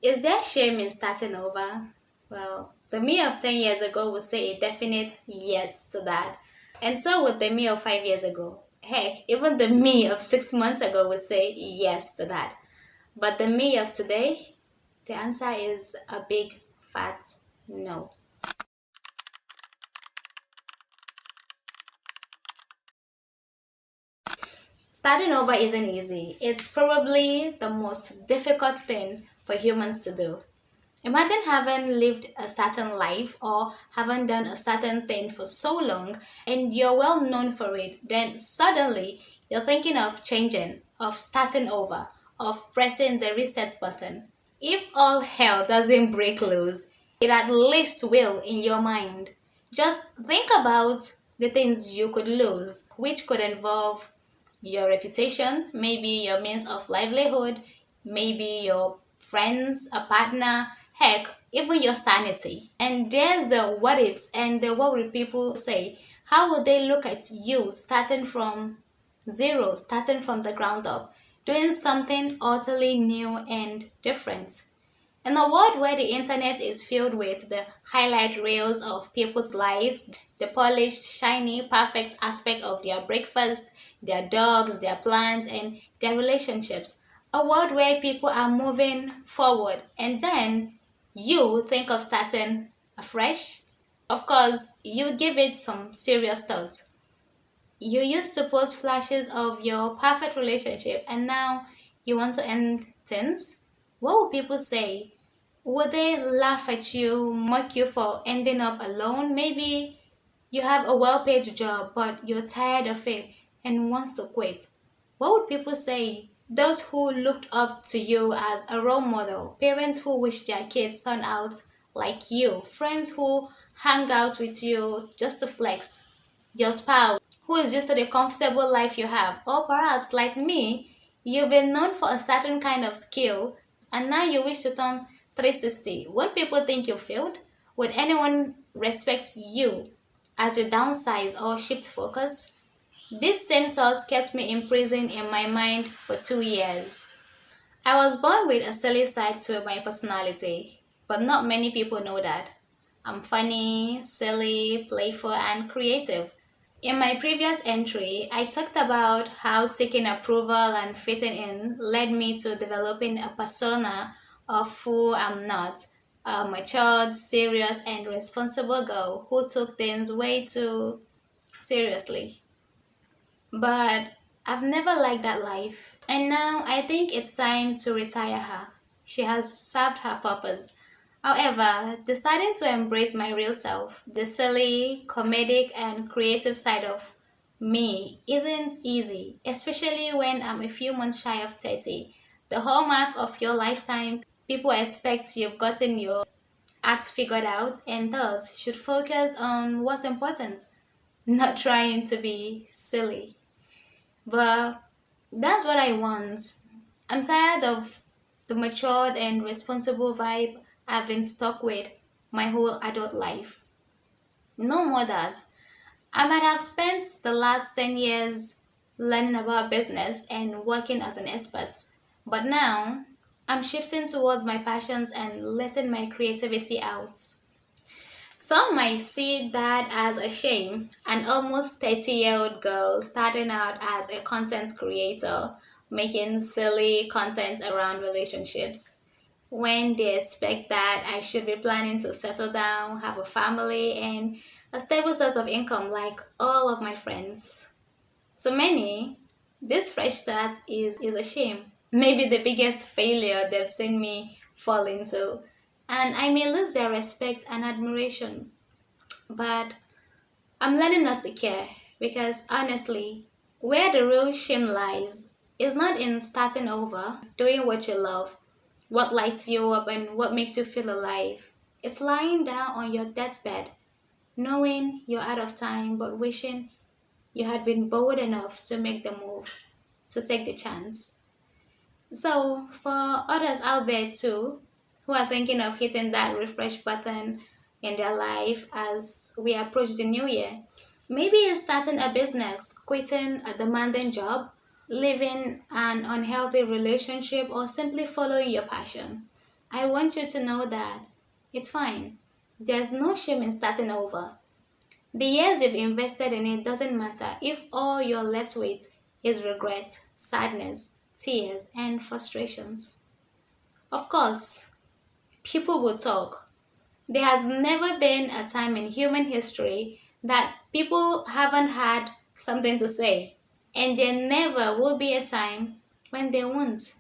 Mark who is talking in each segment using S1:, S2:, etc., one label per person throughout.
S1: Is there shame in starting over? Well, the me of 10 years ago would say a definite yes to that. And so would the me of 5 years ago. Heck, even the me of 6 months ago would say yes to that. But the me of today, the answer is a big fat no. Starting over isn't easy. It's probably the most difficult thing for humans to do. Imagine having lived a certain life or having done a certain thing for so long and you're well known for it, then suddenly you're thinking of changing, of starting over, of pressing the reset button. If all hell doesn't break loose, it at least will in your mind. Just think about the things you could lose, which could involve your reputation, maybe your means of livelihood, maybe your friends, a partner, heck, even your sanity. And there's the what ifs and the what will people say. How would they look at you starting from zero, starting from the ground up, doing something utterly new and different? In a world where the internet is filled with the highlight reels of people's lives, the polished, shiny, perfect aspect of their breakfast, their dogs, their plants, and their relationships, a world where people are moving forward, and then you think of starting afresh, of course, you give it some serious thought. You used to post flashes of your perfect relationship, and now you want to end things? What would people say? Would they laugh at you, mock you for ending up alone? Maybe you have a well paid job, but you're tired of it and wants to quit. What would people say? Those who looked up to you as a role model, parents who wish their kids turned out like you, friends who hang out with you just to flex, your spouse who is used to the comfortable life you have, or perhaps like me, you've been known for a certain kind of skill and now you wish to turn 360. Would people think you failed? Would anyone respect you as you downsize or shift focus? These same thoughts kept me imprisoned in my mind for 2 years. I was born with a silly side to my personality, but not many people know that. I'm funny, silly, playful, and creative. In my previous entry, I talked about how seeking approval and fitting in led me to developing a persona of who I'm not, a matured, serious, and responsible girl who took things way too seriously. But I've never liked that life. And now I think it's time to retire her. She has served her purpose. However, deciding to embrace my real self, the silly, comedic, and creative side of me, isn't easy, especially when I'm a few months shy of 30. The hallmark of your lifetime, people expect you've gotten your act figured out and thus should focus on what's important, not trying to be silly. But that's what I want. I'm tired of the matured and responsible vibe I've been stuck with my whole adult life. No more that. I might have spent the last 10 years learning about business and working as an expert, but now I'm shifting towards my passions and letting my creativity out. Some might see that as a shame. An almost 30-year-old girl starting out as a content creator, making silly content around relationships. When they expect that I should be planning to settle down, have a family, and a stable source of income like all of my friends. To many, this fresh start is a shame. Maybe the biggest failure they've seen me fall into. And I may lose their respect and admiration. But I'm learning not to care because honestly, where the real shame lies is not in starting over, doing what you love, what lights you up, and what makes you feel alive. It's lying down on your deathbed, knowing you're out of time, but wishing you had been bold enough to make the move, to take the chance. So, for others out there too, who are thinking of hitting that refresh button in their life as we approach the new year, maybe it's starting a business, quitting a demanding job, leaving an unhealthy relationship, or simply following your passion. I want you to know that it's fine. There's no shame in starting over. The years you've invested in it doesn't matter if all you're left with is regret, sadness, tears, and frustrations. Of course, people will talk. There has never been a time in human history that people haven't had something to say, and there never will be a time when they won't.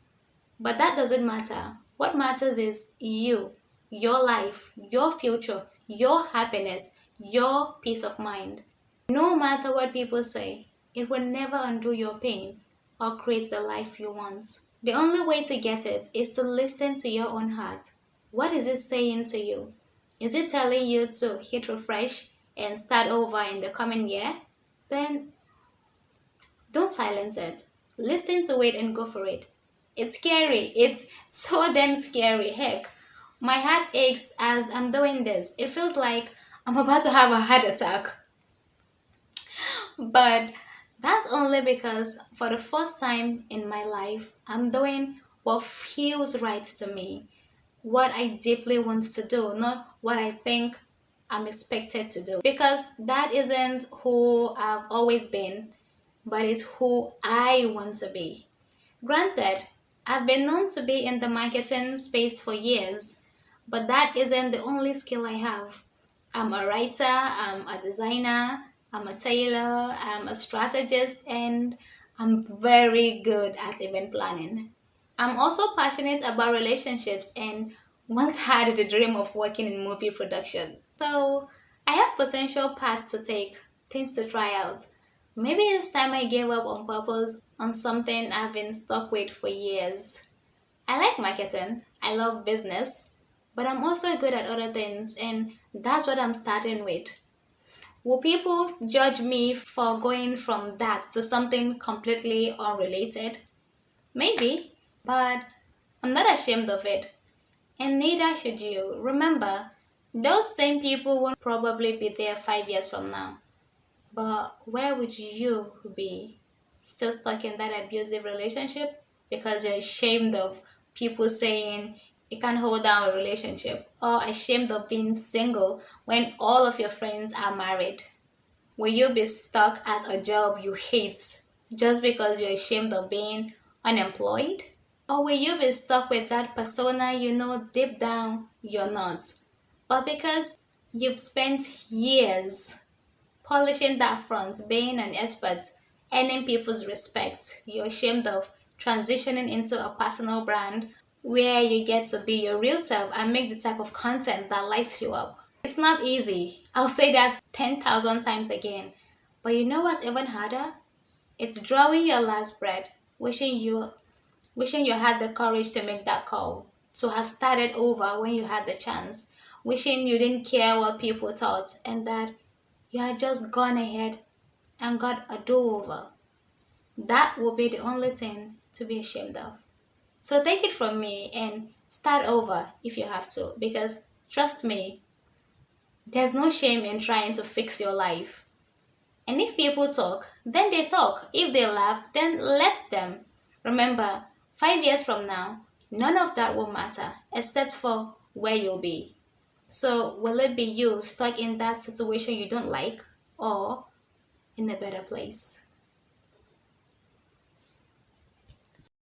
S1: But that doesn't matter. What matters is you, your life, your future, your happiness, your peace of mind. No matter what people say, it will never undo your pain or create the life you want. The only way to get it is to listen to your own heart. What is it saying to you? Is it telling you to hit refresh and start over in the coming year? Then don't silence it. Listen to it and go for it. It's scary. It's so damn scary. Heck, my heart aches as I'm doing this. It feels like I'm about to have a heart attack. But that's only because for the first time in my life, I'm doing what feels right to me, what I deeply want to do, not what I think I'm expected to do. Because that isn't who I've always been, but is who I want to be. Granted, I've been known to be in the marketing space for years, but that isn't the only skill I have. I'm a writer, I'm a designer, I'm a tailor, I'm a strategist, and I'm very good at event planning. I'm also passionate about relationships and once had the dream of working in movie production. So I have potential paths to take, things to try out. Maybe it's time I gave up on purpose on something I've been stuck with for years. I like marketing, I love business, but I'm also good at other things, and that's what I'm starting with. Will people judge me for going from that to something completely unrelated? Maybe, but I'm not ashamed of it, and neither should you. Remember, those same people won't probably be there 5 years from now. But where would you be? Still stuck in that abusive relationship because you're ashamed of people saying you can't hold down a relationship, or ashamed of being single when all of your friends are married? Will you be stuck at a job you hate just because you're ashamed of being unemployed? Or will you be stuck with that persona you know deep down you're not? But because you've spent years polishing that front, being an expert, earning people's respect, you're ashamed of transitioning into a personal brand where you get to be your real self and make the type of content that lights you up. It's not easy. I'll say that 10,000 times again. But you know what's even harder? It's drawing your last breath, wishing you had the courage to make that call, to have started over when you had the chance, wishing you didn't care what people thought and that you had just gone ahead and got a do-over. That will be the only thing to be ashamed of. So take it from me and start over if you have to, because trust me, there's no shame in trying to fix your life. And if people talk, then they talk. If they laugh, then let them. Remember, 5 years from now, none of that will matter except for where you'll be. So, will it be you stuck in that situation you don't like or in a better place?